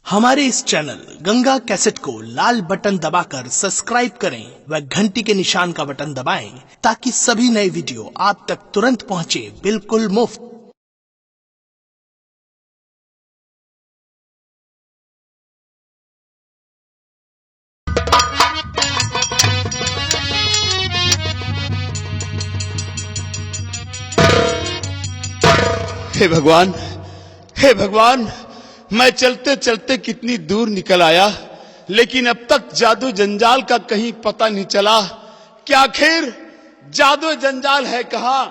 हमारे इस channel Ganga cassette को लाल बटन दबाकर सब्सक्राइब करें व घंटी के निशान का बटन दबाएं ताकि सभी नए वीडियो आप तक तुरंत पहुंचे बिल्कुल मुफ्त। हे भगवान, मैं चलते चलते कितनी दूर निकल आया, लेकिन अब तक जादू जंजाल का कहीं पता नहीं चला कि आखिर जादू जंजाल है कहाँ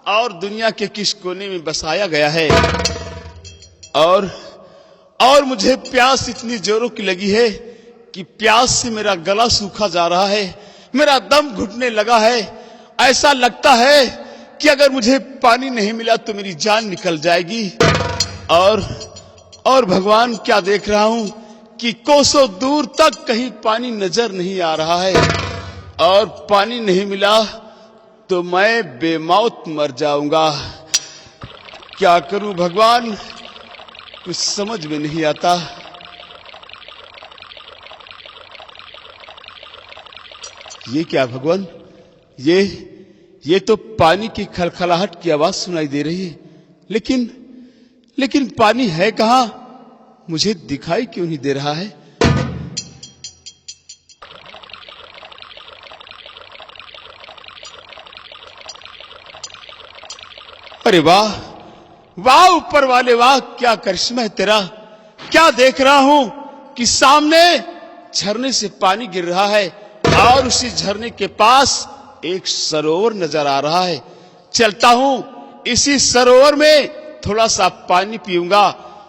और दुनिया के किस कोने में बसाया गया है। और मुझे प्यास इतनी जोरों की लगी है कि प्यास से मेरा गला सूखा जा रहा है, मेरा दम घुटने लगा है। ऐसा लगता है कि अगर मुझे पानी नहीं मिला तो मेरी जान निकल जाएगी। और भगवान, क्या देख रहा हूं कि कोसों दूर तक कहीं पानी नजर नहीं आ रहा है, और पानी नहीं मिला तो मैं बेमौत मर जाऊंगा। क्या करूं भगवान, कुछ समझ में नहीं आता। ये क्या भगवान, ये तो पानी की खलखलाहट की आवाज सुनाई दे रही है, लेकिन पानी है कहां, मुझे दिखाई क्यों नहीं दे रहा है। अरे वाह वाह ऊपर वाले, वाह क्या करिश्मा है तेरा। क्या देख रहा हूं कि सामने झरने से पानी गिर रहा है और उसी झरने के पास एक सरोवर नजर आ रहा है। चलता हूं, इसी सरोवर में थोड़ा सा पानी पीऊंगा,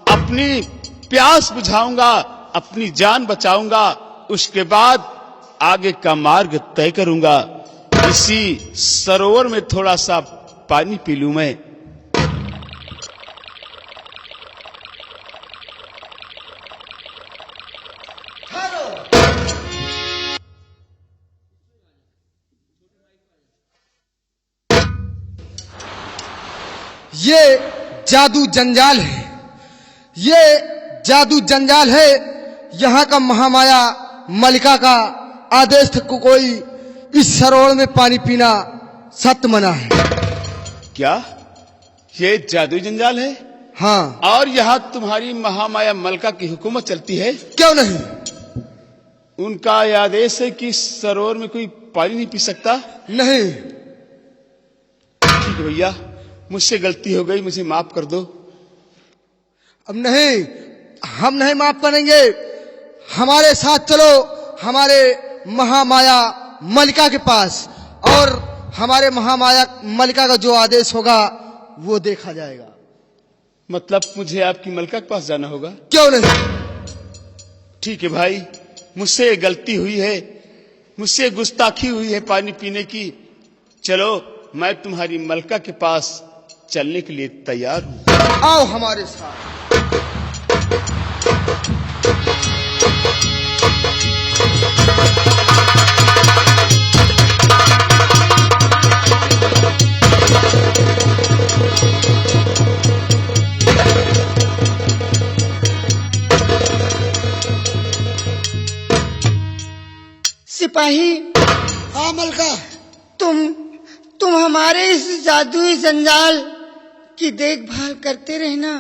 अपनी प्यास बुझाऊंगा, अपनी जान बचाऊंगा, उसके बाद आगे का मार्ग तय करूंगा। इसी सरोवर में थोड़ा सा पानी पी लूं मैं। ये जादू जंजाल है, ये जादू जंजाल है। यहाँ का महामाया मलिका का आदेश था को कोई इस सरोवर में पानी पीना सत्य मना है। क्या ये जादू जंजाल है? हाँ। और यहाँ तुम्हारी महामाया मलिका की हुकूमत चलती है? क्यों नहीं। उनका यह आदेश है कि सरोवर में कोई पानी नहीं पी सकता? नहीं। ठीक है भैया, मुझसे गलती हो गई, मुझे माफ कर दो। अब नहीं, हम नहीं माफ करेंगे। हमारे साथ चलो हमारे महामाया मलिका के पास, और हमारे महामाया मलिका का जो आदेश होगा वो देखा जाएगा। मतलब मुझे आपकी मलिका के पास जाना होगा? क्यों नहीं। ठीक है भाई, मुझसे गलती हुई है, मुझसे गुस्ताखी हुई है पानी पीने की। चलो, मैं तुम्हारी मलिका के पास चलने के लिए तैयार हूं। आओ हमारे साथ। सिपाही। हाँ मलिका। तुम हमारे इस जादुई जंजाल की देखभाल करते रहना।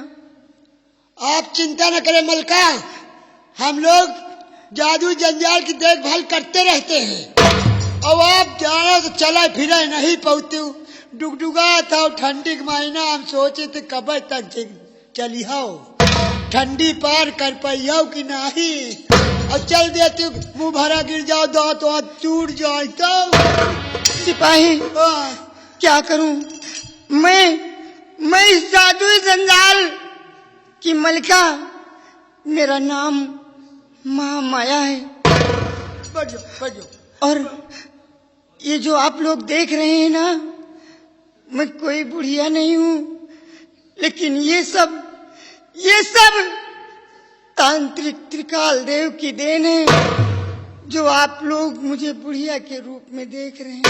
आप चिंता न करें मलिका, हम लोग जादू जंजाल की देखभाल करते रहते हैं। और आप जाना तो चला फिरा नहीं पहुंचते, डुगडुगा था ठंडी का महीना, हम सोचे थे कब तक चली हो, ठंडी पार कर पाई हो कि नहीं। और चल देते मुंह भरा गिर जाओ, दांत वांत टूट जाए तो। सिपाही, क्या करूं मैं इस जादुई जंजाल की मलिका, मेरा नाम महामाया है। बजो। और ये जो आप लोग देख रहे हैं ना, मैं कोई बुढ़िया नहीं हूं, लेकिन ये सब तांत्रिक त्रिकाल देव की देन है, जो आप लोग मुझे बुढ़िया के रूप में देख रहे हैं।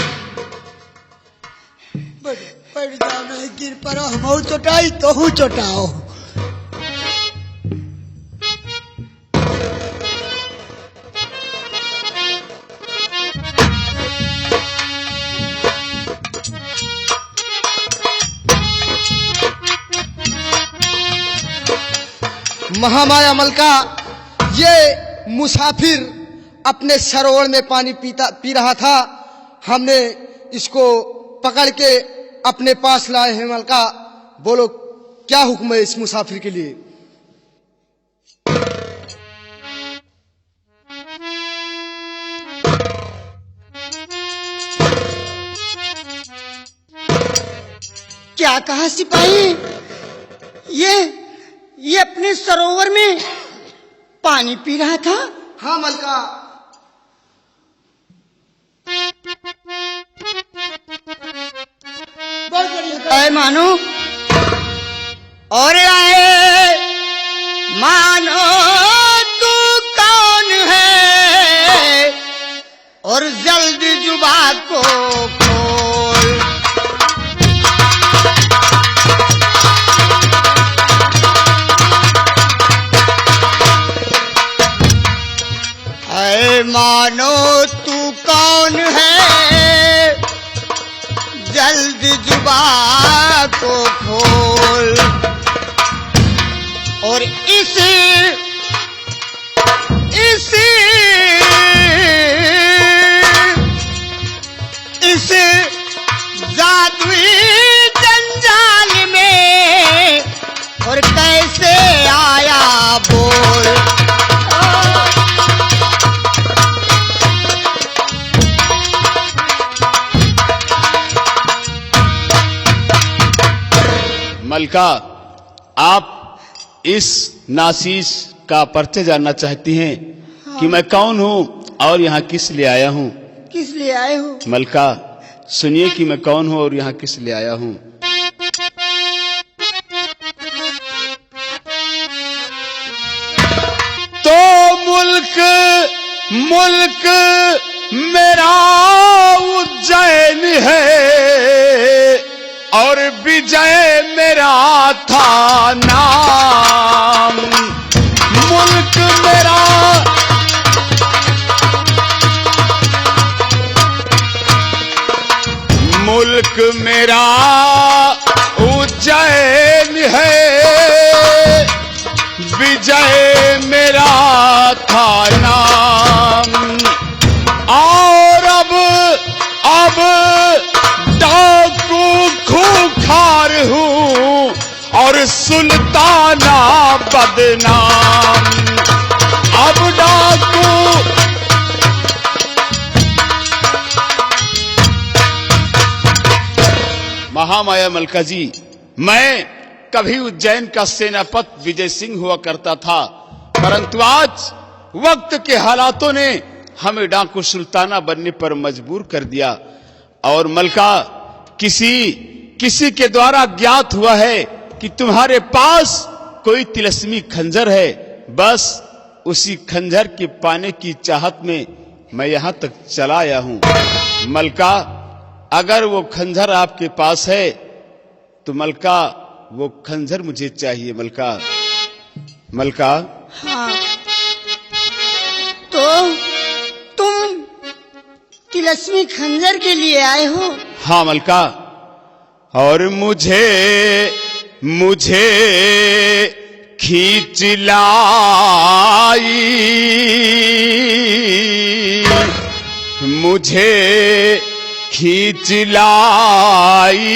पड़ जाओ, नहीं गिर पड़ो, हम चोटाई तो हूँ चोटाओ। महामाया मलका, ये मुसाफिर अपने सरोवर में पानी पी रहा था। हमने इसको पकड़ के अपने पास लाए हैं। मलका, बोलो क्या हुक्म है इस मुसाफिर के लिए? क्या कहा सिपाही? ये अपने सरोवर में पानी पी रहा था? हाँ मलका। आए मानो, और आए मानो तू कौन है, और जल्दी जुबा को खोल। ऐ मानो तू कौन है, जल्दी जुबान को खोल, और इस जादुई जंजाल में और कैसे आया बोल। मलका, आप इस नासीस का परिचय जानना चाहती हैं? हाँ। कि मैं कौन हूँ और यहाँ किस लिए आया हूँ? किस लिए आए हो? मलका, सुनिए कि मैं कौन हूँ और यहाँ किस लिए आया हूँ। तो मुल्क मेरा उज्जैन है और विजय मेरा था नाम। मुल्क मेरा उज्जैन है, विजय मेरा था नाम। और अब डाकू खूंखार हूँ और सुल्ताना बदनाम। अब डाकू महामाया मलका जी, मैं कभी उज्जैन का सेनापति विजय सिंह हुआ करता था, परंतु आज वक्त के हालातों ने हमें डाकू सुल्ताना बनने पर मजबूर कर दिया। और मलका, किसी के द्वारा ज्ञात हुआ है कि तुम्हारे पास कोई तिलस्मी खंजर है। बस उसी खंजर के पाने की चाहत में मैं यहां तक चला आया हूं। मलका, अगर वो खंजर आपके पास है तो मलका वो खंजर मुझे चाहिए। मलका। हाँ, तो तुम तिलस्मी खंजर के लिए आए हो? हाँ मलका, और मुझे खींच लाई, मुझे खींच लाई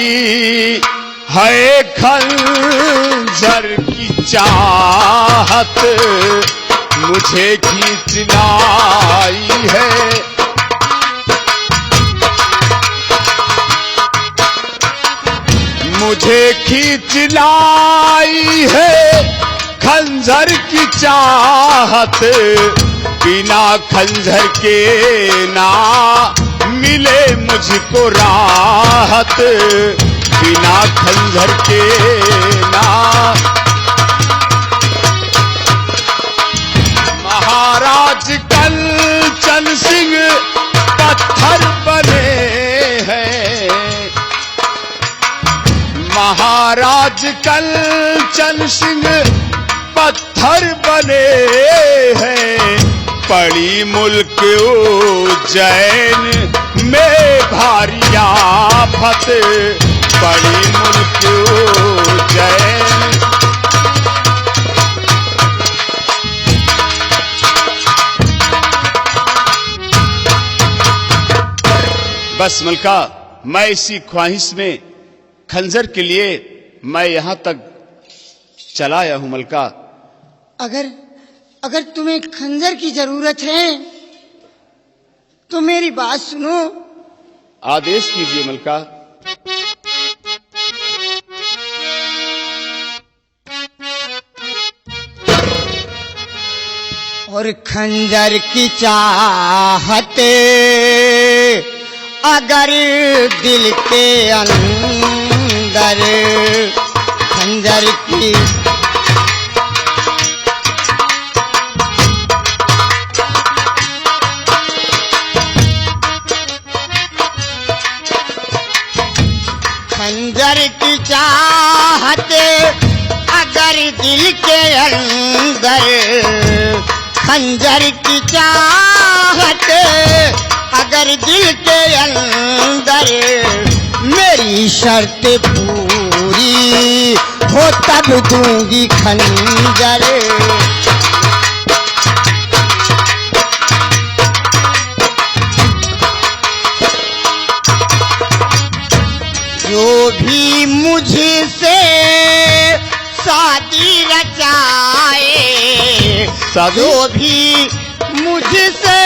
है खंजर की चाहत, मुझे खींच लाई है। मुझे खींच लाई है खंजर की चाहत, बिना खंजर के ना मिले मुझको राहत, बिना खंजर के ना। महाराज कंचन सिंह पत्थर बने हैं, महाराज कंचन सिंह पत्थर बने हैं। पड़ी मुल्क उज्जैन में भारी आफत, पड़ी मुल्क उज्जैन। बस मलका, मैं इसी ख्वाहिश में खंजर के लिए मैं यहां तक चला आया हूं मलका। अगर तुम्हें खंजर की जरूरत है तो मेरी बात सुनो। आदेश कीजिए मलका। और खंजर की चाहत अगर दिल के अंदर, खंजर की खंजर की चाहत अगर दिल के अंदर, खंजर की चाहत अगर दिल के अंदर, मेरी शर्त पूरी हो तब दूंगी खंजर। जो भी मुझसे शादी रचाए, जो भी मुझसे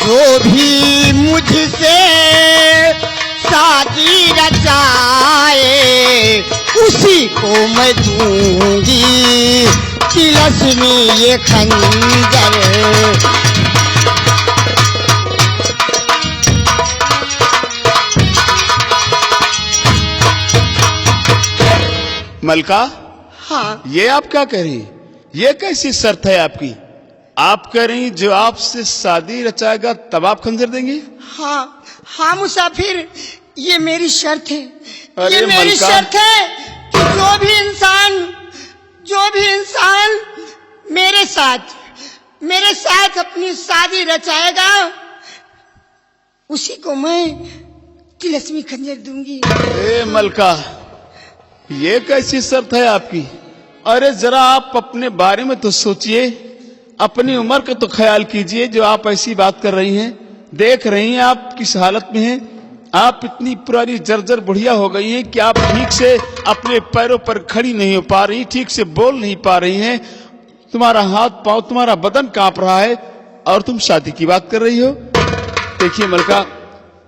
जो भी मुझसे शादी रचाए, उसी को मैं दूंगी तिलस्मी ये खंजर। मलका, हाँ, ये आप क्या कह रही हैं? ये कैसी शर्त है आपकी? आप कह रही जो आपसे शादी रचाएगा तब आप खंजर देंगी? हाँ, हाँ मुसाफिर, ये मेरी शर्त है। अरे ये मेरी मलका। शर्त है कि जो भी इंसान मेरे साथ अपनी शादी रचाएगा, उसी को मैं तिलस्मी खंजर दूंगी। ए मलका, ये कैसी शर्त है आपकी? अरे जरा आप अपने बारे में तो सोचिए, अपनी उम्र का तो ख्याल कीजिए। जो आप ऐसी बात कर रही हैं, देख रही हैं आप किस हालत में हैं। आप इतनी पुरानी जर्जर बुढ़िया हो गई हैं कि आप ठीक से अपने पैरों पर खड़ी नहीं हो पा रही, ठीक से बोल नहीं पा रही हैं। तुम्हारा हाथ पांव, तुम्हारा बदन कांप रहा है और तुम शादी की बात कर रही हो। देखिए मलका,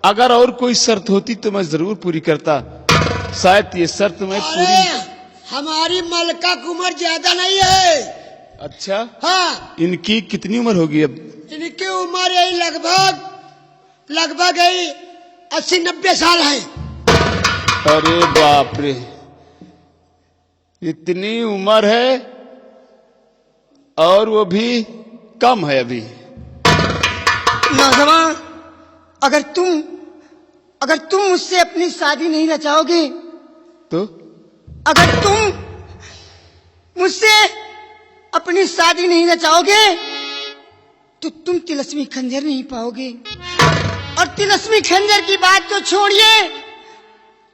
अगर और कोई शर्त होती तो मैं जरूर पूरी करता। शायद ये शर्त मैं पूरी। अरे हमारी मलका की उम्र ज्यादा नहीं है। अच्छा, हाँ, इनकी कितनी उम्र होगी अब? इनकी उम्र यही लगभग यही 80-90 साल है। अरे बाप रे, इतनी उम्र है और वो भी कम है अभी। नौजवान, अगर तुम मुझसे अपनी शादी नहीं रचाओगे, तो अगर तुम मुझसे अपनी शादी नहीं रचाओगे तो तुम तिलस्मी खंजर नहीं पाओगे। और तिलस्मी खंजर की बात तो छोड़िए,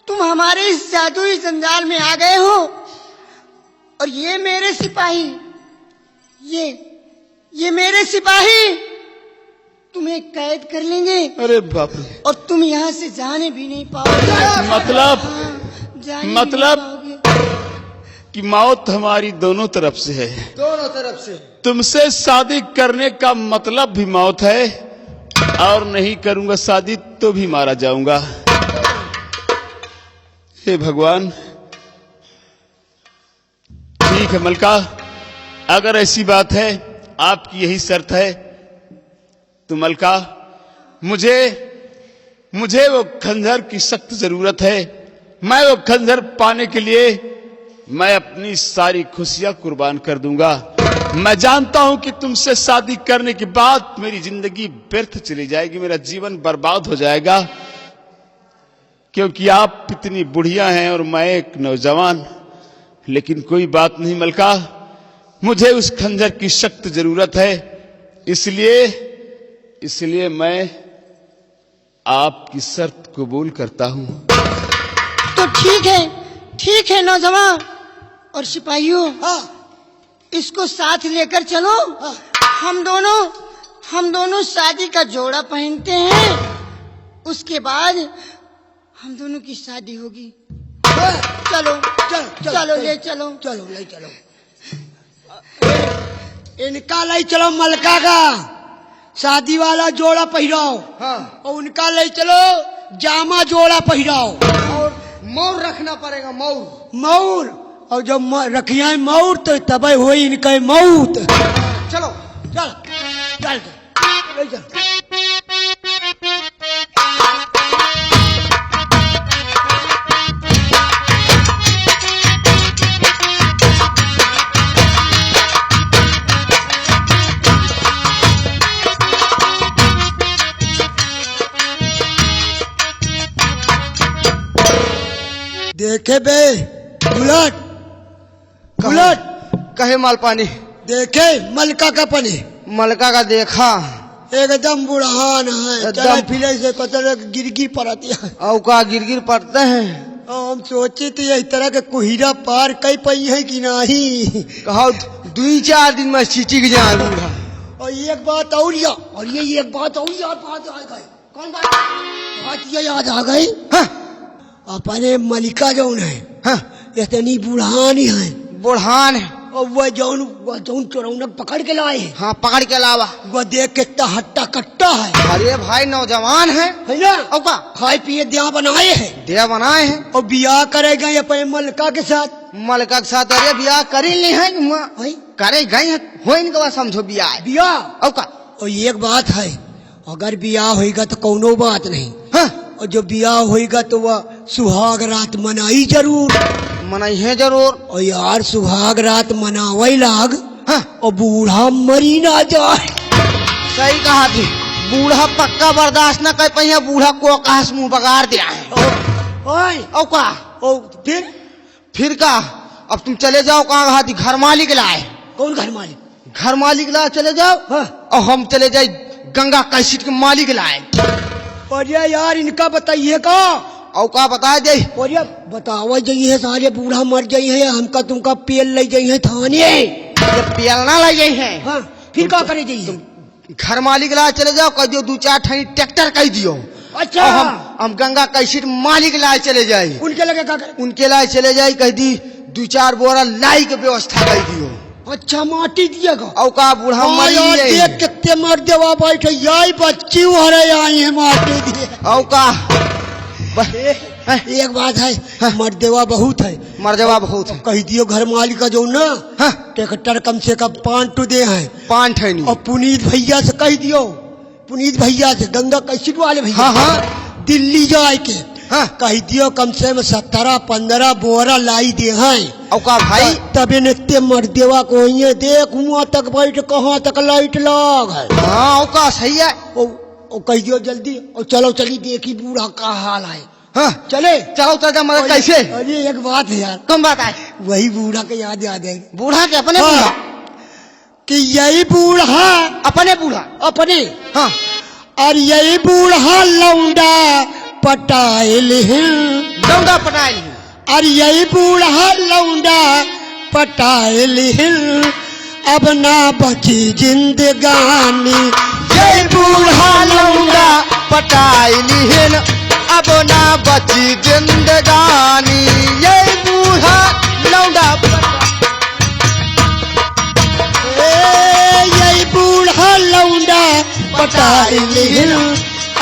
तुम हमारे इस जादुई जंजाल में आ गए हो और ये मेरे सिपाही, ये मेरे सिपाही तुम्हें कैद कर लेंगे। अरे बाप रे, और तुम यहाँ से जाने भी नहीं पाओगे। मतलब जाने भी मतलब नहीं पाओगे। कि मौत हमारी दोनों तरफ से है। दोनों तरफ से। तुमसे शादी करने का मतलब भी मौत है, और नहीं करूंगा शादी तो भी मारा जाऊंगा। हे भगवान। ठीक है मलका, अगर ऐसी बात है, आपकी यही शर्त है, तो मलका मुझे वो खंजर की सख्त जरूरत है। मैं वो खंजर पाने के लिए मैं अपनी सारी खुशियां कुर्बान कर दूंगा। मैं जानता हूं कि तुमसे शादी करने के बाद मेरी जिंदगी व्यर्थ चली जाएगी, मेरा जीवन बर्बाद हो जाएगा, क्योंकि आप इतनी बुढ़िया हैं और मैं एक नौजवान। लेकिन कोई बात नहीं मलका, मुझे उस खंजर की सख्त जरूरत है, इसलिए मैं आपकी शर्त कबूल करता हूं। तो ठीक है नौजवान और सिपाहियों, हाँ इसको साथ लेकर चलो। हम दोनों शादी का जोड़ा पहनते हैं, उसके बाद हम दोनों की शादी होगी। हाँ, चलो चलो ले चलो। चलो ले चलो। इनका ले चलो मलका का शादी वाला जोड़ा पहिराओ। हाँ। और उनका ले चलो जामा जोड़ा पहिराओ। और मौर रखना पड़ेगा, मौर। मऊर, और जब रखिया मऊर तो तब हुई इनका मौत। चलो चल चल ले चल। देखे बे बुलट कहे मालपानी, देखे मलका का पने मलका का देखा एकदम बुढ़ान है। एकदम। चला फिले से पता गिरगी पड़ती है। और का गिर पड़ते हैं। हम सोचे थे इस तरह के कुहिरा पार कई पई है कि नहीं। कहा 2-4 दिन में सीटी के जाए बूढ़ा। और एक बात और ये एक बात और याद आ गई। कौन बात ये याद आ गई? हाँ, अपने मलिका जौन है, हाँ, इतनी बुढ़ान ही है। बुढ़ान है। और वह जौन चोरौनक पकड़ के लाए है, हाँ, पकड़ के अलावा वह देख के इतना हट्टा कट्टा है। अरे भाई नौजवान है ना? और का खाए पिए दिया बनाए हैं दे बनाए हैं। और बियाह करेगा अपने मलका के साथ। मलका के साथ अरे ब्याह करे ली है है? करे गए हैं, हो इनके बाद समझो ब्याह। बियाह और का और एक बात है, अगर बियाह होएगा तो कोनो बात नहीं। हाँ, और जो बियाह होएगा तो वह सुहाग रात मनाई जरूर। मनाई है जरूर। और यार सुहाग रात मनावे लाग, हाँ, और बूढ़ा मरी ना जाए। सही कहा थी। बूढ़ा पक्का बर्दाश्त न कर पाइए, बूढ़ा को कहास मुंह बगाड़ दिया है। ओए और का और फिर का अब तुम चले जाओ। कहाँ कहा थी? घर मालिक लाए। कौन घर मालिक? घर मालिक लाए चले जाओ। हाँ। और हम चले जाए गंगा कैसेट के मालिक लाए। और ये यार इनका बताइए का। और का बता दे। और ये बतावा जाइए सारे बूढ़ा मर जाइए, हमका तुमका पेल ले जाइए थाने। ये पेलना लगे हैं। हाँ, फिर क्या करे जाइए? घर मालिक ला चले जाओ, कह दियो 2-4 ठानी ट्रैक्टर कह दियो। अच्छा, और हम गंगा कैसेट मालिक लाए चले जाए। उनके लगे क्या करे? उनके लाए चले जाए, कह दी 2-4 बोरा लाई के व्यवस्था कर दियो। अच्छा, माटी दिएगा। और का बूढ़ा हाँ मरी यार, है। देख कितने मर देवा बैठे, यही बच्ची हरे आई है माटी दिए। और का एक बात है, मर्देवा बहुत है। मर्दवा बहुत है। कह दियो घर मालिक का जो ना, हाँ, ट्रैक्टर कम से कम 5 टू दे हैं। 5 ठैनी। और पुनीत भैया से कह दियो, पुनीत भैया से गंगा कैसेट वाले भैया, हाँ, हाँ, दिल्ली जाए के हाँ। कह दियो कम से कम 17-15 बोरा लाई दे हैं। और का भाई तबे नते मर्देवा को ये देख वहाँ तक बैठ, कहाँ तक लाइट लग है। हाँ, और का सही है। और कह दियो जल्दी, और चलो चली देखी बूढ़ा का हाल है। हाँ, चले चलो चल मगर कैसे? अरे एक बात है यार, तुम बताए। वही बूढ़ा के याद है बूढ़ा के अपने हाँ। बूढ़ा कि यही बूढ़ा अपने बूढ़ा। अपने, हाँ, और यही बूढ़ा लौंडा पटाइल है। लौंडा पटाइल। और यही बूढ़ा लौंडा पटाइल है, अब ना बची जिंदगानी। ये बूढ़ा लौंडा पटाइल है, अब ना बची जिंदगानी। ये बूढ़ा लौंडा यही बूढ़ा लौंडा पटाइल है,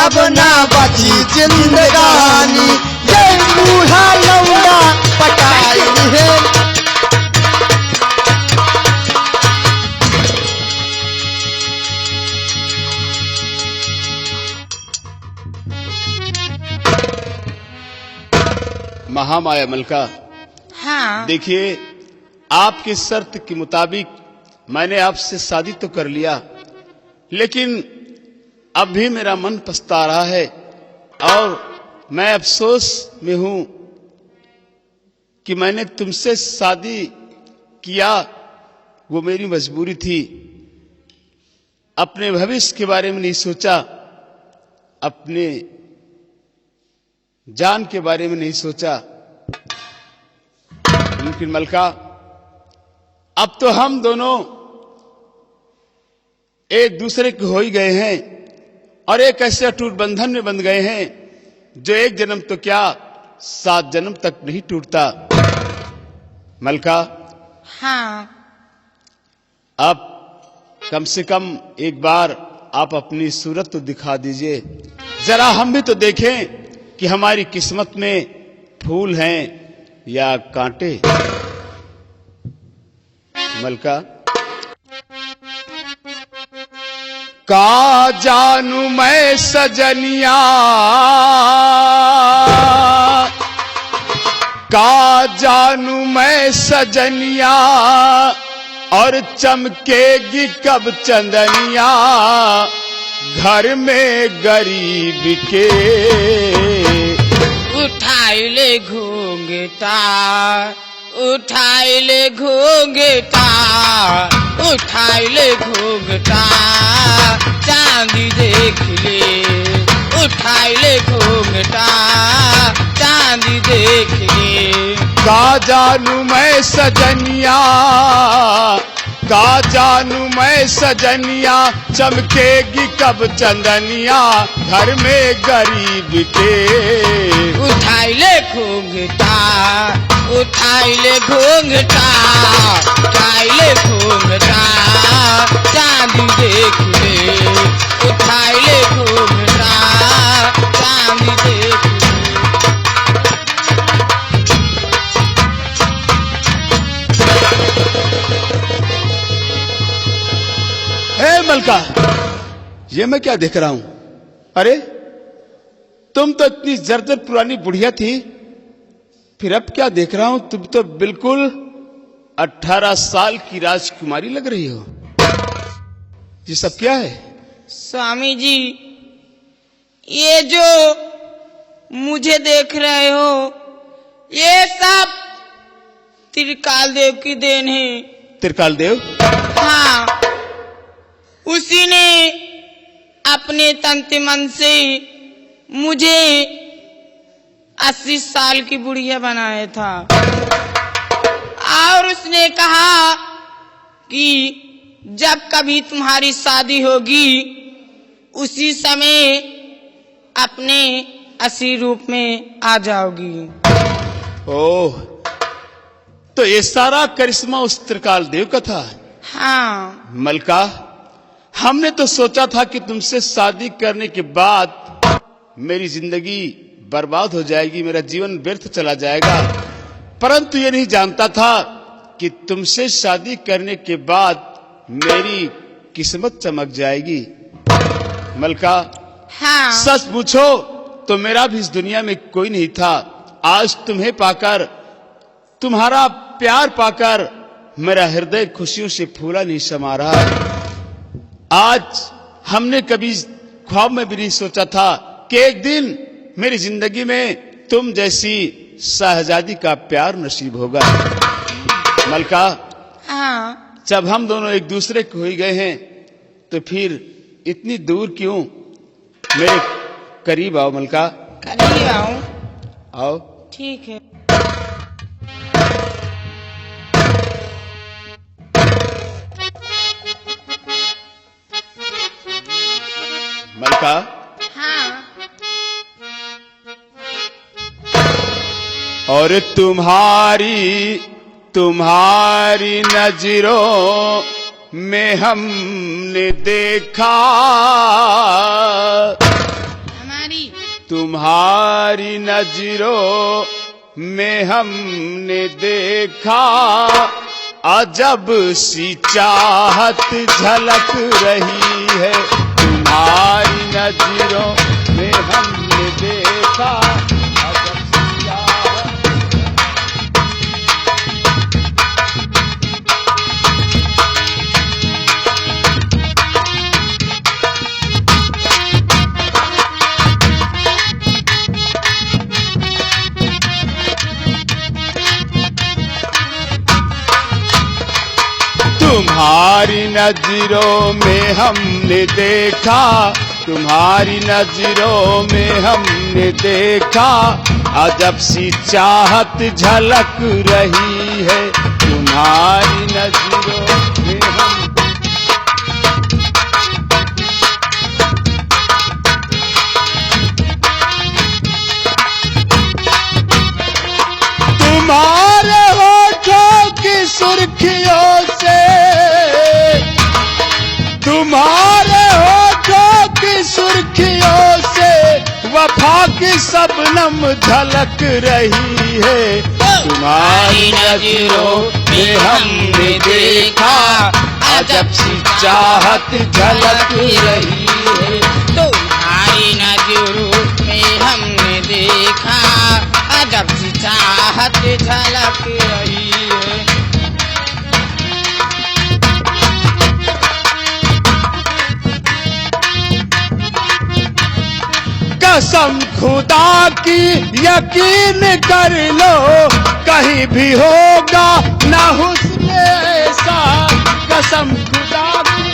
अब ना बची जिंदगानी। ये बूढ़ा लौंडा पटाइल है। महामाया मलका, हाँ, देखिए आपकी शर्त के मुताबिक मैंने आपसे शादी तो कर लिया, लेकिन अब भी मेरा मन पछता रहा है और मैं अफसोस में हूं कि मैंने तुमसे शादी किया। वो मेरी मजबूरी थी। अपने भविष्य के बारे में नहीं सोचा, अपने जान के बारे में नहीं सोचा, लेकिन मलका, अब तो हम दोनों एक दूसरे के हो ही गए हैं और एक ऐसे अटूट बंधन में बंध गए हैं जो एक जन्म तो क्या 7 जन्म तक नहीं टूटता। मलका, हाँ। अब कम से कम एक बार आप अपनी सूरत तो दिखा दीजिए, जरा हम भी तो देखें कि हमारी किस्मत में फूल हैं या कांटे। मलका, का जानू मैं सजनिया, का जानू मैं सजनिया, और चमकेगी कब चंदनिया घर में गरीब के। उठाई ले घूंघटा, उठाई ले घूंघटा, उठाई ले घूंघटा, चांदी देख ले, उठाई ले घूंघटा, चांदी देख ले। का जानू मैं सजनिया, का जानू मैं सजनिया, चमकेगी कब चंदनिया घर में गरीब के। उठाई ले घूंघटा, उठाई ले घूंघटा, उठाई ले घूंघटा, चांदी देख ले, उठाई ले घूंघटा, चांदी देख ले। हे मलका, ये मैं क्या देख रहा हूं? अरे तुम तो इतनी जर्जर पुरानी बुढ़िया थी, फिर अब क्या देख रहा हूं? तुम तो बिल्कुल 18 साल की राजकुमारी लग रही हो। ये सब क्या है? स्वामी जी, ये जो मुझे देख रहे हो, ये सब त्रिकाल देव की देन है। त्रिकाल देव? हाँ, उसी ने अपने तंत्र मन से मुझे 80 साल की बुढ़िया बनाया था और उसने कहा कि जब कभी तुम्हारी शादी होगी उसी समय अपने असली रूप में आ जाओगी। ओह, तो ये सारा करिश्मा उस त्रिकाल देव का था? हाँ। मलका, हमने तो सोचा था कि तुमसे शादी करने के बाद मेरी जिंदगी बर्बाद हो जाएगी, मेरा जीवन व्यर्थ चला जाएगा, परंतु ये नहीं जानता था कि तुमसे शादी करने के बाद मेरी किस्मत चमक जाएगी। मलका, हाँ। सच पूछो तो मेरा भी इस दुनिया में कोई नहीं था। आज तुम्हें पाकर, तुम्हारा प्यार पाकर मेरा हृदय खुशियों से फूला नहीं समा रहा। आज हमने कभी ख्वाब में भी नहीं सोचा था कि एक दिन मेरी जिंदगी में तुम जैसी शहजादी का प्यार नसीब होगा। मलका, हाँ। जब हम दोनों एक दूसरे को हो ही गए हैं तो फिर इतनी दूर क्यों? मेरे करीब आओ मलका। करीब आओ? आओ। ठीक है। मलका, हाँ। और तुम्हारी नजरों में हमने देखा, तुम्हारी नजरों में हमने देखा, अजब सी चाहत झलक रही है, तुम्हारी नजरों में हमने देखा, अजब सी चाहत। तुम्हारी नजरों में हमने देखा, तुम्हारी नजरों में हमने देखा, अजब सी चाहत झलक रही है तुम्हारी नजरों में हम। तुम्हारे होठों की सुर्खियों से, तुम्हारे होठों की सुर्खियों से वफा की शबनम झलक रही है तुम्हारी नजरों में हमने देखा अजब सी चाहत झलक रही है तुम्हारी नजरों में हमने देखा अजब सी चाहत झलक रही है। कसम खुदा की यकीन कर लो कहीं भी होगा ना हुस्न ऐसा। कसम खुदा की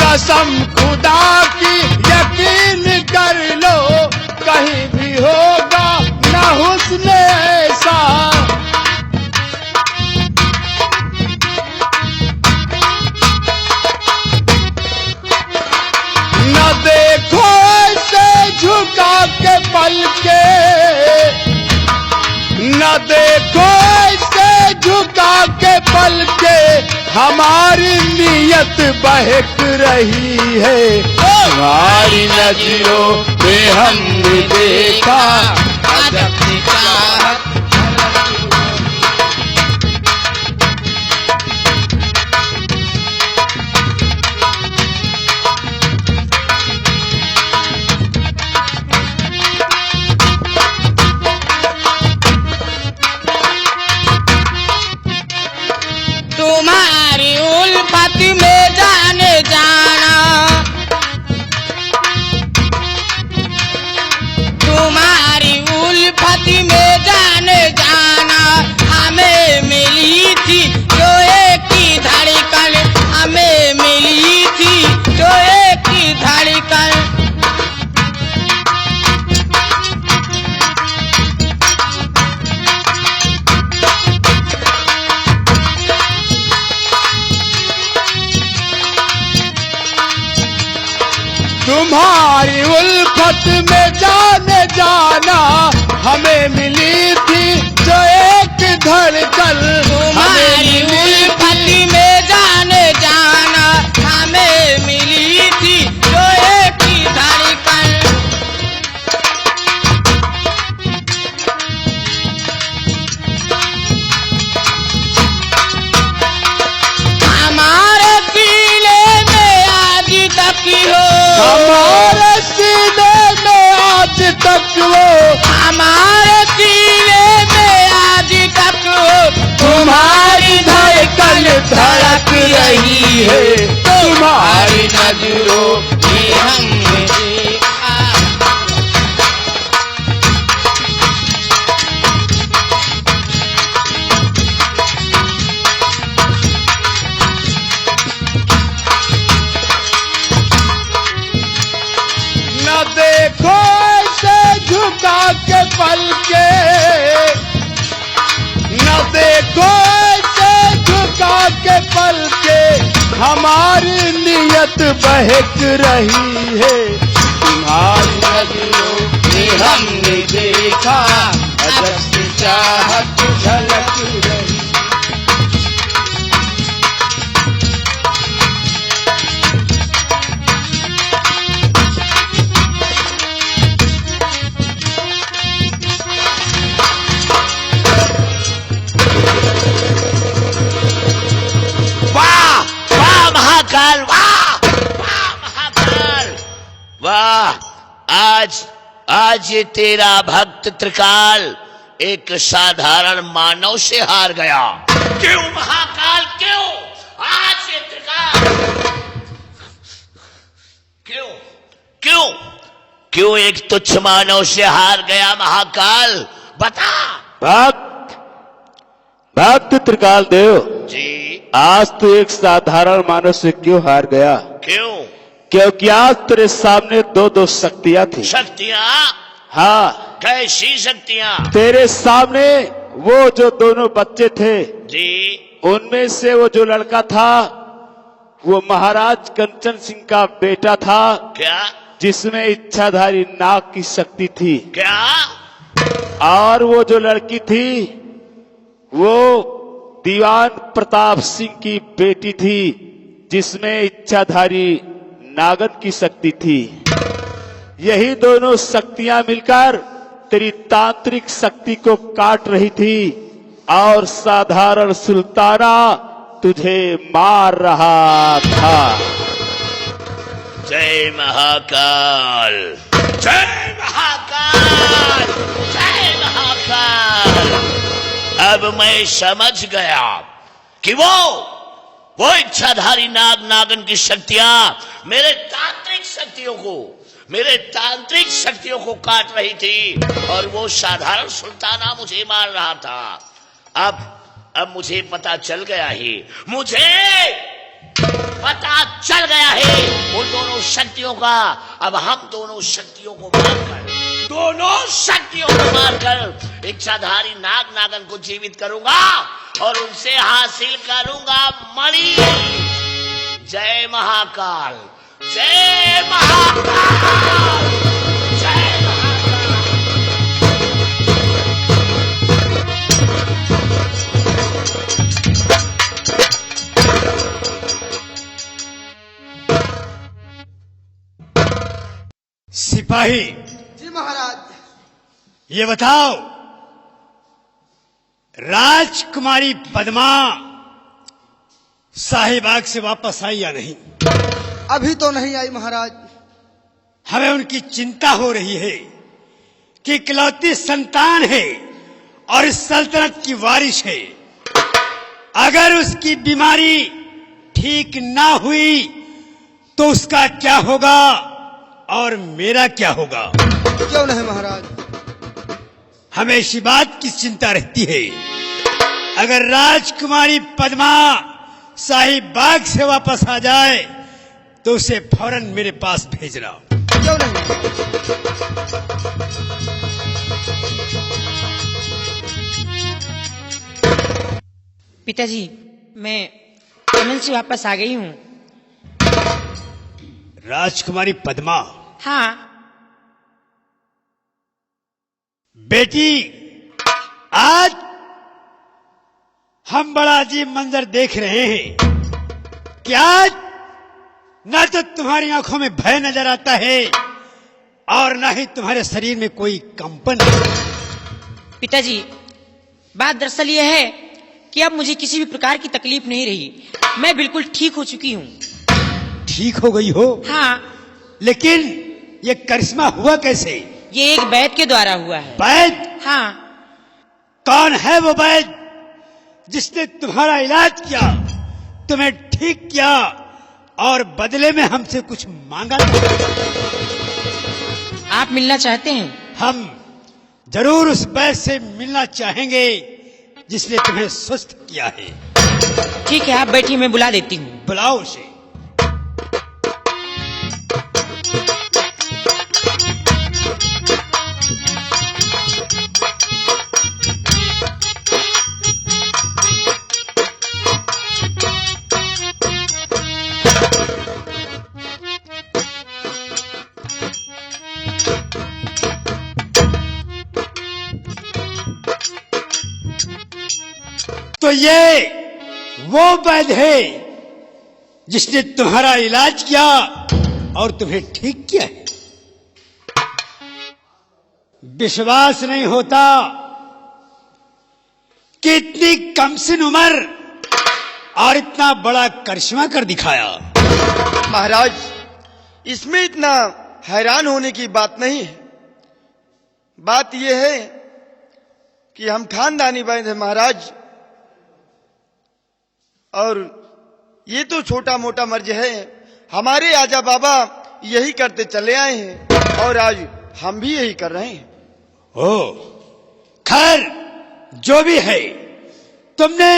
कसम खुदा की यकीन कर लो कहीं भी होगा ना हुस्न ऐसा। न देखो ऐसे झुका के पल के, न देखो ऐसे झुका के पल के हमारी नीयत बहक रही है तुम्हारी नजरों में हमने देखा अजब सी चाहत तुम्हारी उल्फत में जाने जाना, तुम्हारी उल्फत में जाने जाना हमें मिली थी जो एक ही धड़कन, हमें मिली थी जो एक ही धड़कन। तुम्हारी उल्फत में जाने जाना हमें मिली थी जो एक धड़कन। तुम्हारी उल्फत में जाने जाना हमें मिली थी जो एक ही धड़कन। हमारे सीने में आज तक हो, हमारे सीने में आज तक वो, हमारे सीने में आज तक हो तुम्हारी धड़कन धड़क रही है तुम्हारी नजरों में हमने देखा। न देखो ऐसे झुका के पल के, न देखो ऐसे झुका के पल के हमारी नीयत बहक रही है तुम्हारी नजरों में हमने देखा अजब सी चाहत झलक रही। महाकाल, वाह वाह महाकाल, वाह। आज ये तेरा भक्त त्रिकाल एक साधारण मानव से हार गया। क्यों महाकाल, क्यों आज ये त्रिकाल, क्यों क्यों क्यों एक तुच्छ मानव से हार गया महाकाल, बता। भक्त त्रिकाल देव जी आज तू एक साधारण मानव से क्यों हार गया? क्यों? क्योंकि आज तेरे सामने दो शक्तियां थी। शक्तियां? हाँ, कैसी शक्तियां? तेरे सामने वो जो दोनों बच्चे थे, जी। उनमें से वो जो लड़का था वो महाराज कंचन सिंह का बेटा था, क्या? जिसमें इच्छाधारी नाग की शक्ति थी। क्या? और वो जो लड़की थी वो दीवान प्रताप सिंह की बेटी थी, जिसमें इच्छाधारी नागन की शक्ति थी। यही दोनों शक्तियां मिलकर तेरी तांत्रिक शक्ति को काट रही थी और साधारण सुल्ताना तुझे मार रहा था। जय महाकाल, जय महाकाल, जय महाकाल। अब मैं समझ गया कि वो इच्छाधारी नागन की शक्तियां मेरे तांत्रिक शक्तियों को काट रही थी और वो साधारण सुल्ताना मुझे मार रहा था। अब मुझे पता चल गया है, उन दोनों शक्तियों का। अब हम दोनों शक्तियों को मारकर इच्छाधारी नागन को जीवित करूंगा और उनसे हासिल करूंगा मणि। जय महाकाल, जय महाकाल, जय महाकाल। सिपाही जी महाराज। ये बताओ, राजकुमारी पद्मा शाहीबाग से वापस आई या नहीं? अभी तो नहीं आई महाराज। हमें उनकी चिंता हो रही है कि इकलौती संतान है और इस सल्तनत की वारिस है। अगर उसकी बीमारी ठीक ना हुई तो उसका क्या होगा और मेरा क्या होगा? क्यों नहीं महाराज? हमें इसी बात की चिंता रहती है, अगर राजकुमारी पद्मा शाहीबाग से वापस आ जाए तो उसे फौरन मेरे पास भेजना। क्यों नहीं? पिताजी, मैं कमल से वापस आ गई हूँ। राजकुमारी पद्मा? हाँ। बेटी, आज हम बड़ा अजीब मंजर देख रहे हैं कि आज न तो तुम्हारी आंखों में भय नजर आता है और न ही तुम्हारे शरीर में कोई कंपन। पिताजी, बात दरअसल यह है कि अब मुझे किसी भी प्रकार की तकलीफ नहीं रही। मैं बिल्कुल ठीक हो चुकी हूँ। ठीक हो गई हो? हाँ। लेकिन ये करिश्मा हुआ कैसे? ये एक वैद्य के द्वारा हुआ है। वैद्य? हाँ। कौन है वो वैद्य जिसने तुम्हारा इलाज किया, तुम्हें ठीक किया और बदले में हमसे कुछ मांगा? आप मिलना चाहते हैं? हम जरूर उस वैद्य से मिलना चाहेंगे जिसने तुम्हें स्वस्थ किया है। ठीक है, आप बैठिए, मैं बुला देती हूँ। बुलाओ उसे। तो ये वो वैद्य है जिसने तुम्हारा इलाज किया और तुम्हें ठीक किया है। विश्वास नहीं होता कि इतनी कमसिन उम्र और इतना बड़ा करिश्मा कर दिखाया। महाराज, इसमें इतना हैरान होने की बात नहीं है। बात यह है कि हम खानदानी वैद्य हैं महाराज, और ये तो छोटा मोटा मर्ज है। हमारे आजा बाबा यही करते चले आए हैं और आज हम भी यही कर रहे हैं। ओ, खैर जो भी है, तुमने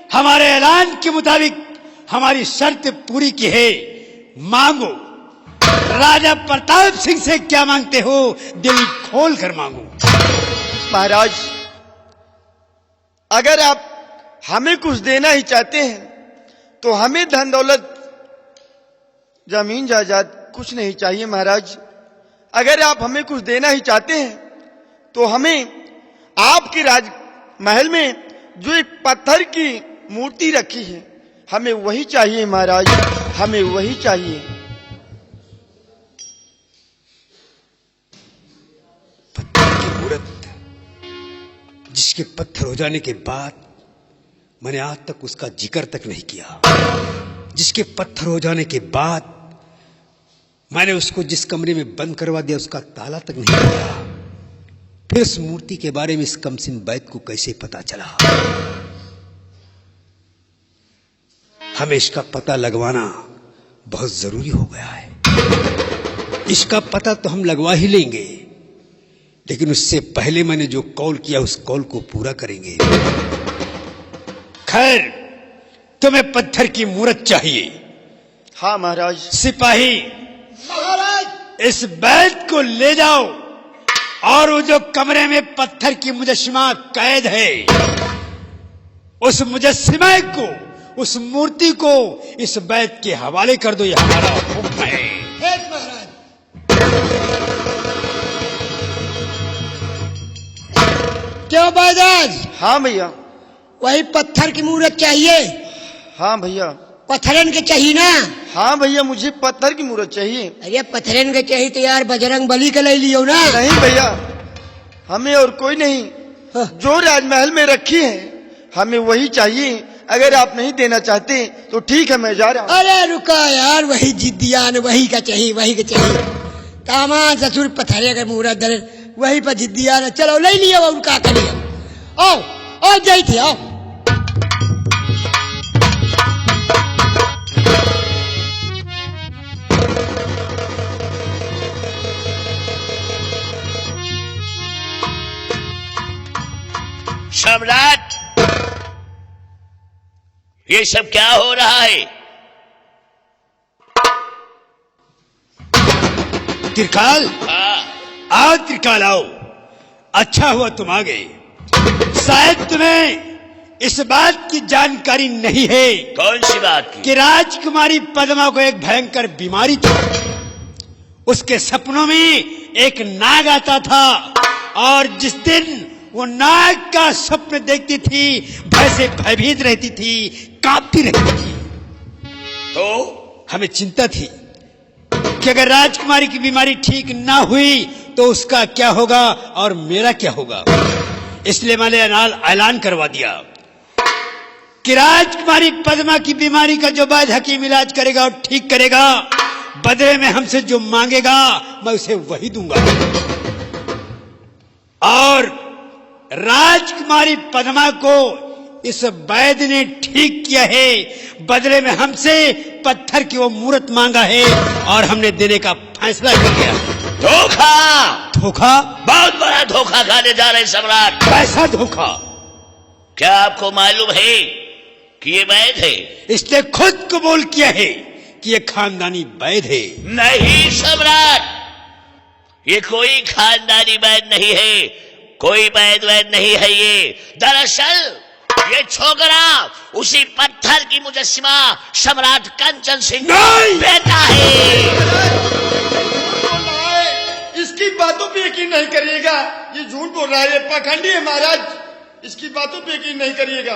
हमारे ऐलान के मुताबिक हमारी शर्त पूरी की है। मांगो, राजा प्रताप सिंह से क्या मांगते हो, दिल खोल कर मांगो। महाराज, अगर आप हमें कुछ देना ही चाहते हैं तो हमें धन दौलत, जमीन जायदाद कुछ नहीं चाहिए। महाराज, अगर आप हमें कुछ देना ही चाहते हैं तो हमें आपके राजमहल में जो एक पत्थर की मूर्ति रखी है, हमें वही चाहिए। महाराज, हमें वही चाहिए। पत्थर की मूर्त, जिसके पत्थर हो जाने के बाद मैंने आज तक उसका जिक्र तक नहीं किया, जिसके पत्थर हो जाने के बाद मैंने उसको जिस कमरे में बंद करवा दिया उसका ताला तक नहीं खोला, फिर उस मूर्ति के बारे में इस कमसिन वैद को कैसे पता चला? हमें इसका पता लगवाना बहुत जरूरी हो गया है। इसका पता तो हम लगवा ही लेंगे, लेकिन उससे पहले मैंने जो कॉल किया उस कॉल को पूरा करेंगे। खैर, तुम्हें पत्थर की मूर्त चाहिए? हाँ महाराज। सिपाही, महाराज, इस वैद को ले जाओ और वो जो कमरे में पत्थर की मुजस्सिमा कैद है, उस मुजस्सिमा को, उस मूर्ति को इस वैद के हवाले कर दो। यह हमारा हुक्म है। एक महाराज। क्यों बैदाज? हाँ भैया। वही पत्थर की मूर्त चाहिए? हाँ भैया। पत्थरन के चाहिए ना? हाँ भैया, मुझे पत्थर की मूर्त चाहिए। अरे पत्थरन के चाहिए तो यार बजरंग बली का ले लियो ना। नहीं भैया, हमें और कोई नहीं, जो राजमहल में रखी है हमें वही चाहिए। अगर आप नहीं देना चाहते तो ठीक है, मैं जा रहा हूँ। अरे रुका यार, वही जिद्दियान, वही का चाहिए, वही का चाहिए। कामान ससुर पत्थरे का मूर्त दर, वही पर जिद्दियान। चलो ले लियो, उनका करिए। आओ आओ, जाई थे, आओ। सम्राट, ये सब क्या हो रहा है? त्रिकाल, आओ त्रिकाल, आओ। अच्छा हुआ तुम आ गए। शायद तुम्हें इस बात की जानकारी नहीं है। कौन सी बात की? कि राजकुमारी पद्मा को एक भयंकर बीमारी थी। उसके सपनों में एक नाग आता था, और जिस दिन वो नाग का स्वप्न देखती थी, भय से भयभीत रहती थी, कांपती रहती थी। तो हमें चिंता थी कि अगर राजकुमारी की बीमारी ठीक ना हुई तो उसका क्या होगा और मेरा क्या होगा। इसलिए मैंने ऐलान करवा दिया कि राजकुमारी पद्मा की बीमारी का जो वैद्य हकीम इलाज करेगा और ठीक करेगा, बदले में हमसे जो मांगेगा मैं उसे वही दूंगा। और राजकुमारी पद्मा को इस वैद्य ने ठीक किया है, बदले में हमसे पत्थर की वो मूर्त मांगा है, और हमने देने का फैसला कर लिया। धोखा! धोखा? बहुत बड़ा धोखा खाने जा रहे सम्राट। कैसा धोखा? क्या आपको मालूम है कि ये वैद्य है? इसने खुद कबूल किया है कि ये खानदानी वैद्य है। नहीं सम्राट, ये कोई खानदानी वैद्य नहीं है, कोई वैद्य नहीं है ये। दरअसल ये छोकरा उसी पत्थर की मुजस्सिमा सम्राट कंचन सिंह बेटा है। इसकी बातों पे यकीन नहीं करिएगा, ये झूठ बोल रहा है, ये पाखंडी है महाराज। इसकी बातों पे यकीन नहीं करिएगा।